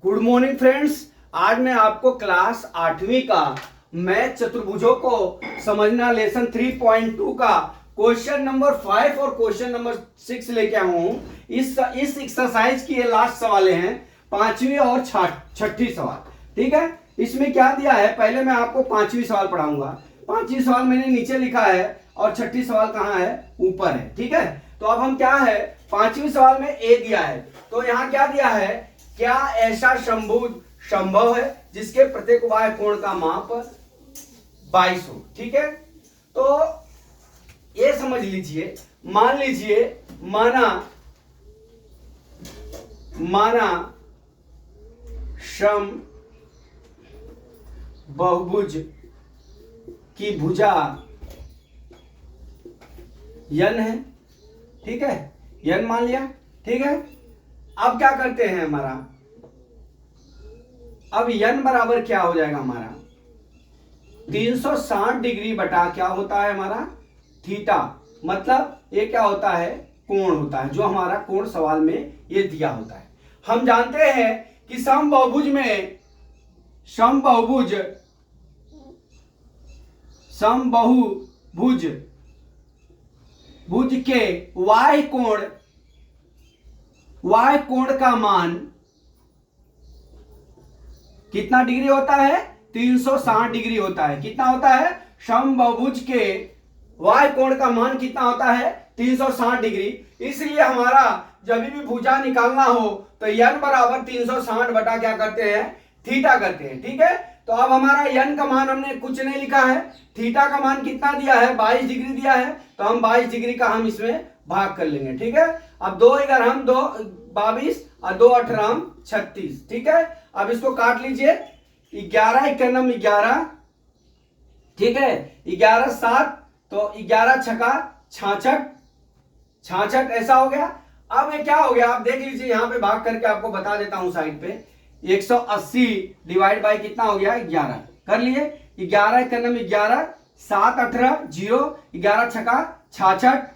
Good morning friends. आज मैं आपको क्लास 8वीं का मैथ चतुर्भुजों को समझना लेसन 3.2 का क्वेश्चन नंबर 5 और क्वेश्चन नंबर 6 लेके आया हूं। इस एक्सरसाइज की ये लास्ट सवाल हैं, 5वीं और 6ठी सवाल। ठीक है, इसमें क्या दिया है, पहले मैं आपको 5वीं सवाल पढ़ाऊंगा। 5वीं सवाल मैंने नीचे लिखा है और 6ठी सवाल कहाँ है, ऊपर है। ठीक है, तो अब हम क्या है, 5वीं सवाल में ए दिया है, तो यहाँ क्या दिया है, क्या ऐसा समभुज संभव है जिसके प्रत्येक बाह्य कोण का माप 22 हो। ठीक है, तो ये समझ लीजिए, मान लीजिए माना समबहुभुज की भुजा n है। ठीक है, n मान लिया। ठीक है, अब क्या करते हैं, हमारा अब n बराबर क्या हो जाएगा, हमारा 360 डिग्री बटा क्या होता है हमारा थीटा, मतलब ये क्या होता है, कोण होता है, जो हमारा कोण सवाल में ये दिया होता है। हम जानते हैं कि समबहुभुज के y कोण का मान कितना डिग्री होता है, 360 डिग्री होता है। कितना होता है, समबहुभुज के y कोण का मान कितना होता है, 360 डिग्री। इसलिए हमारा जब भी भुजा निकालना हो तो n बराबर 360 बटा क्या करते हैं, थीटा करते हैं। ठीक है, तो अब हमारा n का मान हमने कुछ नहीं लिखा है, थीटा का मान कितना दिया है, 22 डिग्री दिया है, तो हम 22 डिग्री का हम इसमें भाग कर लेंगे। ठीक है, अब 2 11 हम 2 22 और 2 18 हम 36। ठीक है, अब इसको काट लीजिए, 11 11 11। ठीक है, 11 7, तो 11 छका 66 ऐसा हो गया। अब ये क्या हो गया, आप देख लीजिए, यहां पे भाग करके आपको बता देता हूं साइड पे। 180 डिवाइड बाय कितना हो गया, 11 कर लिए। 11 11 11, 7 18 0, 11 छका 66,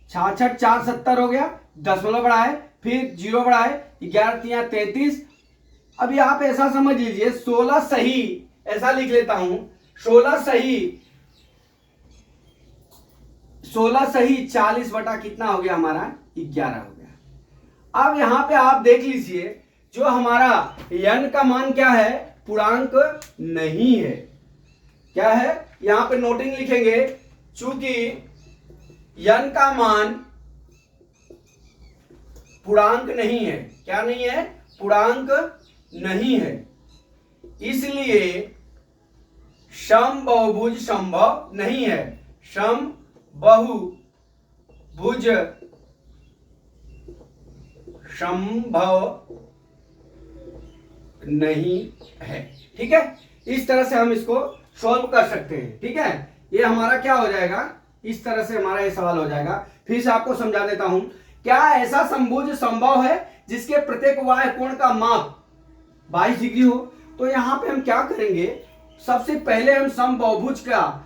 66 4 70 हो गया, दशमलव बढ़ाए, फिर 0 बढ़ाए, 11 3 33। अभी आप ऐसा समझ लीजिए, 16 सही, ऐसा लिख लेता हूं, 16 सही 40 बटा कितना हो गया, हमारा 11 हो गया। अब यहां पे आप देख लीजिए, जो हमारा n का मान क्या है, पूर्णांक नहीं है। क्या है, यहां पे नोटिंग लिखेंगे, चूंकि n का मान पूर्णांक नहीं है। क्या नहीं है, पूर्णांक नहीं है, इसलिए समबहुभुज संभव नहीं है। समबहुभुज संभव नहीं है। ठीक है, इस तरह से हम इसको सॉल्व कर सकते हैं। ठीक है, ये हमारा क्या हो जाएगा, इस तरह से हमारा ये सवाल हो जाएगा। फिर से आपको समझा देता हूं, क्या ऐसा समभुज संभव है जिसके प्रत्येक बाह्य कोण का माप 22 डिग्री हो। तो यहां पे हम क्या करेंगे, सबसे पहले हम समबहुभुज का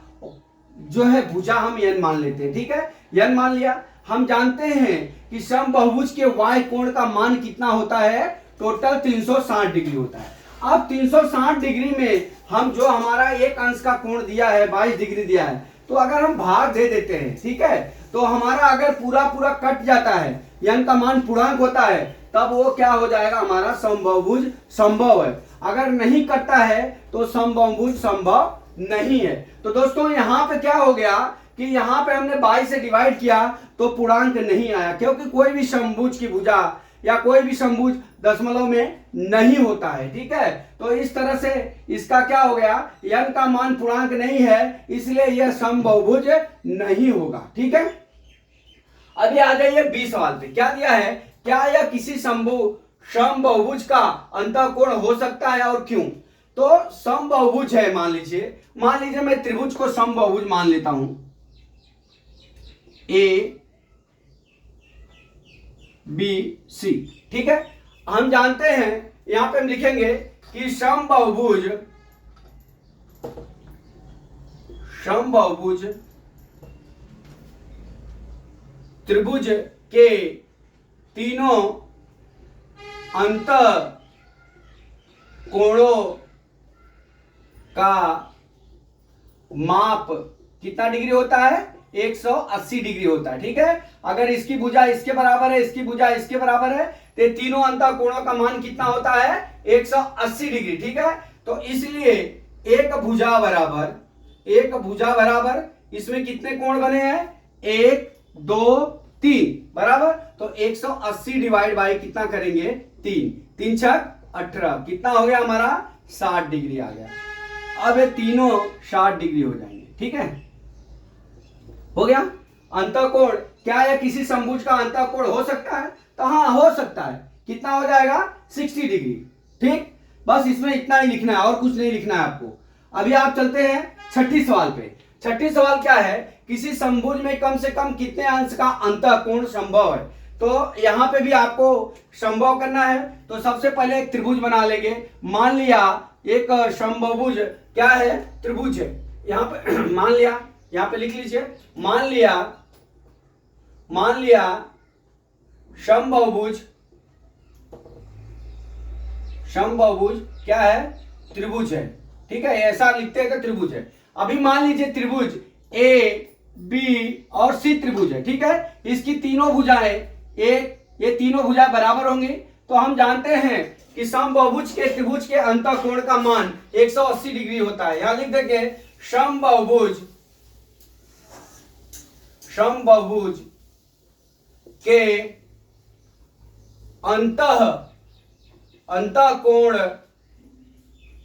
जो है भुजा हम n मान लेते हैं। ठीक है, n मान लिया। हम जानते हैं कि समबहुभुज के y कोण का मान कितना होता है, टोटल 360 डिग्री होता है। अब 360 डिग्री में हम जो हमारा एक अंश का कोण दिया है, 22 डिग्री दिया है, तो अगर हम भाग दे देते हैं, ठीक है, तो हमारा अगर पूरा कट जाता है, n का मान पूर्णांक होता है, तब वो क्या हो जाएगा, हमारा समबहुभुज संभव है। अगर नहीं कटता है तो समबहुभुज संभव नहीं है। तो दोस्तों यहां पे क्या हो गया कि यहां पे हमने 22 से डिवाइड किया तो पूर्णांक नहीं आया, क्योंकि कोई भी समभुज की भुजा या कोई भी समभुज दशमलव में नहीं होता है। ठीक है, तो इस तरह से इसका क्या हो गया, n का मान पूर्णांक नहीं है, इसलिए यह समबहुभुज नहीं होगा। ठीक है, अभी आ जाइए बी सवाल पे। क्या दिया है, क्या यह किसी समबहुभुज का अंतःकोण हो सकता है और क्यों। तो समबहुभुज है, मान लीजिए मैं त्रिभुज को समबहुभुज मान लेता हूं, ए बी सी। ठीक है, हम जानते हैं, यहां पे हम लिखेंगे कि समबहुभुज त्रिभुज के तीनों अंत कोणों का माप कितना डिग्री होता है? 180 डिग्री होता है। ठीक है, अगर इसकी भुजा इसके बराबर है, इसकी भुजा इसके बराबर है, तो तीनों अंतः कोणों का मान कितना होता है? 180 डिग्री। ठीक है, तो इसलिए एक भुजा बराबर इसमें कितने कोण बने हैं? 1 2 3 बराबर। तो 180 डिवाइड बाई कितना करेंगे? 3 3 छक 18, कितना हो गया हमारा? 60 डिग्री आ गया। अब ये तीनों 60 डिग्री हो जाएंगे। ठीक है, हो गया। अंतःकोण क्या है? किसी समभुज का अंतःकोण हो सकता है? तो हाँ, हो सकता है। कितना हो जाएगा? 60 डिग्री। ठीक, बस इसमें इतना ही लिखना है और कुछ नहीं लिखना है आपको। अभी आप चलते हैं छठी सवाल पे। छठी सवाल क्या है? किसी समभुज में कम से कम कितने अंश का अंतःकोण संभव है? तो यहां पे भी आपको संभव करना है। तो सबसे पहले एक त्रिभुज बना लेंगे। मान लिया एक समभुज क्या है? त्रिभुज है। यहां पे मान लिया, यहां पे लिख लीजिए, मान लिया समभुज क्या है? त्रिभुज है। ठीक है, ऐसा लिखते हैं कि त्रिभुज है। अभी मान लीजिए त्रिभुज ए बी और सी त्रिभुज है। ठीक है, इसकी तीनों भुजाएं ये तीनों भुजाएं बराबर होंगी। तो हम जानते हैं कि समबाहुभुज के त्रिभुज के अंतःकोण का मान 180 डिग्री होता है। यहां लिख देंगे समबाहुभुज के अंतःकोण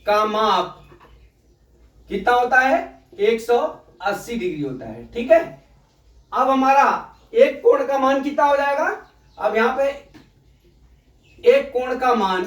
का माप कितना होता है? 180 डिग्री होता है। ठीक है, अब हमारा एक कोण का मान कितना हो जाएगा? अब यहां पे एक कोण का मान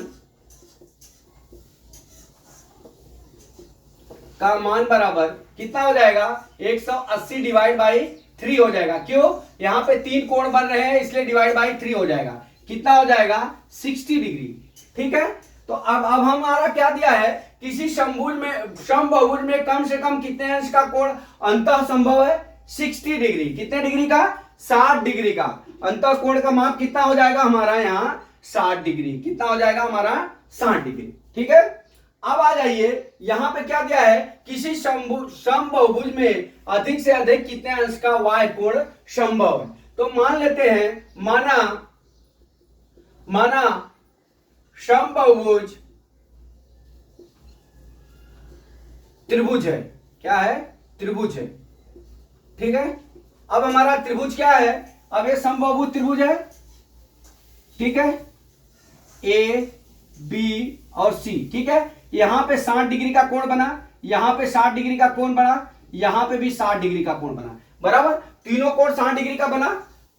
बराबर कितना हो जाएगा? 180 डिवाइड बाई 3 हो जाएगा। क्यों? यहां पे 3 कोण बन रहे हैं, इसलिए डिवाइड बाई 3 हो जाएगा। कितना हो जाएगा? 60 डिग्री। ठीक है, तो अब हमारा क्या दिया है? किसी समबाहुभुज में कम से कम कितने अंश का कोण अंतः संभव है? 60 डिग्री। कितने डिग्री का? 60 डिग्री का। अंतःकोण का माप कितना हो जाएगा हमारा? यहाँ 60 डिग्री। कितना हो जाएगा हमारा? 60 डिग्री। ठीक है, अब आ जाइए, यहां पे क्या दिया है? किसी समबाहुभुज में अधिक से अधिक कितने अंश का y कोण संभव है? तो मान लेते हैं, माना समबाहुभुज त्रिभुज है। क्या है? त्रिभुज है। ठीक है, अब हमारा त्रिभुज क्या है? अब ये समबाहुभुज त्रिभुज है। ठीक है, ए बी और सी। ठीक है, यहां पे 60 डिग्री का कोण बना, यहां पे 60 डिग्री का कोण बना, यहां पे भी 60 डिग्री का कोण बना। बराबर, तीनों कोण 60 डिग्री का बना।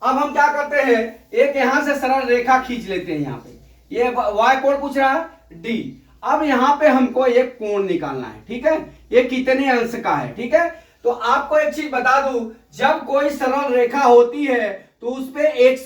अब हम क्या करते हैं? एक यहां से सरल रेखा खींच लेते हैं। यहां पे ये y कोण पूछ रहा है डी। अब यहां पे हमको एक कोण निकालना है। ठीक है, ये कितने अंश का है? ठीक है, तो आपको एक चीज बता दूं, जब कोई सरल रेखा होती है तो उस पे एक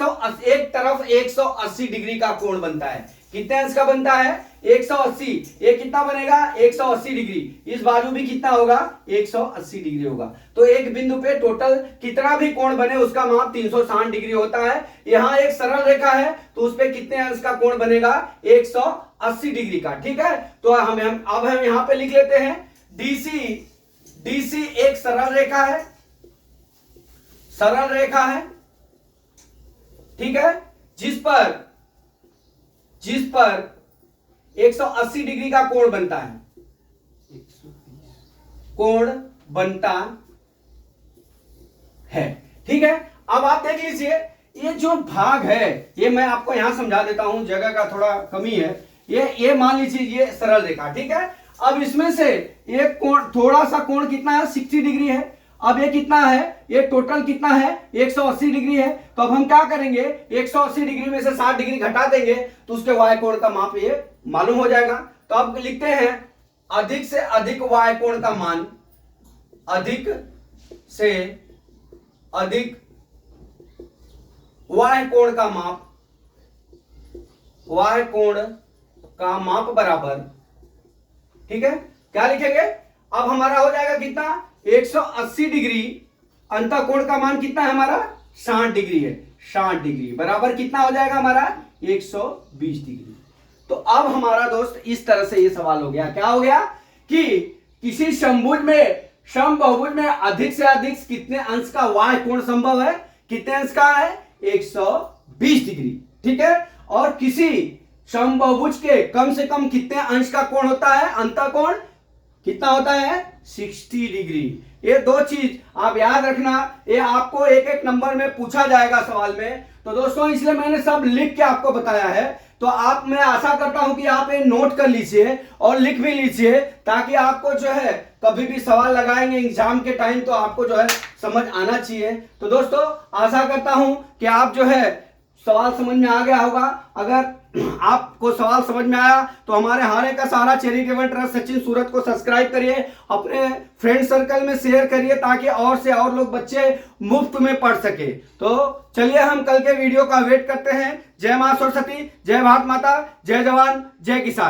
तरफ 180 डिग्री का कोण बनता है। कितने अंश का बनता है? 180। ये कितना बनेगा? 180 डिग्री। इस बाजू भी कितना होगा? 180 डिग्री होगा। तो एक बिंदु पे टोटल कितना भी कोण बने उसका माप 360 डिग्री होता है। यहां एक सरल रेखा है तो उस पे कितने अंश का कोण बनेगा? 180 डिग्री का। ठीक है, तो अब हम यहां पे लिख लेते हैं डीसी एक सरल रेखा है। ठीक है, जिस पर 180 डिग्री का कोण बनता है, ठीक है, अब आप देख लीजिए, ये जो भाग है, ये मैं आपको यहां समझा देता हूं, जगह का थोड़ा कमी है। ये मान लीजिए ये सरल रेखा। ठीक है, अब इसमें से एक कोण, थोड़ा सा कोण कितना है? 60 डिग्री है। अब ये कितना है? ये टोटल कितना है? 180 डिग्री है। तो अब हम क्या करेंगे? 180 डिग्री में से 60 डिग्री घटा देंगे तो उसके y कोण का माप ये मालूम हो जाएगा। तो अब लिखते हैं अधिक से अधिक y कोण का मान, अधिक से अधिक y कोण का माप बराबर, ठीक है, क्या लिखेंगे? अब हमारा हो जाएगा कितना? 180 डिग्री। अंतःकोण का मान कितना है हमारा? 60 डिग्री है। 60 डिग्री बराबर कितना हो जाएगा हमारा? 120 डिग्री। तो अब हमारा दोस्त इस तरह से ये सवाल हो गया, क्या हो गया कि किसी समबहुभुज में अधिक से अधिक कितने अंश का y कोण संभव है, कितने अंश का है 120 डिग्री, ठीक है। और किसी समबहुभुज के कम से कम कितने अंश का कोण होता है, अंतः कोण कितना होता है 60 डिग्री। ये दो चीज आप याद रखना, ये आपको एक एक नंबर में पूछा जाएगा सवाल में। तो दोस्तों इसलिए मैंने सब लिख के आपको बताया है, तो आप, मैं आशा करता हूं कि आप ये नोट कर लीजिए और लिख भी लीजिए, ताकि आपको जो है कभी भी सवाल लगाएंगे एग्जाम के टाइम तो आपको जो है समझ आना चाहिए। तो दोस्तों आशा करता हूं कि आप जो है सवाल समझ में आ गया होगा। अगर आपको सवाल समझ में आया तो हमारे हारे का सहारा चैरिटेबल ट्रस्ट सचिन सूरत को सब्सक्राइब करिए, अपने फ्रेंड सर्कल में शेयर करिए, ताकि और से और लोग बच्चे मुफ्त में पढ़ सके। तो चलिए हम कल के वीडियो का वेट करते हैं। जय मां सरस्वती, जय भारत माता, जय जवान, जय किसान।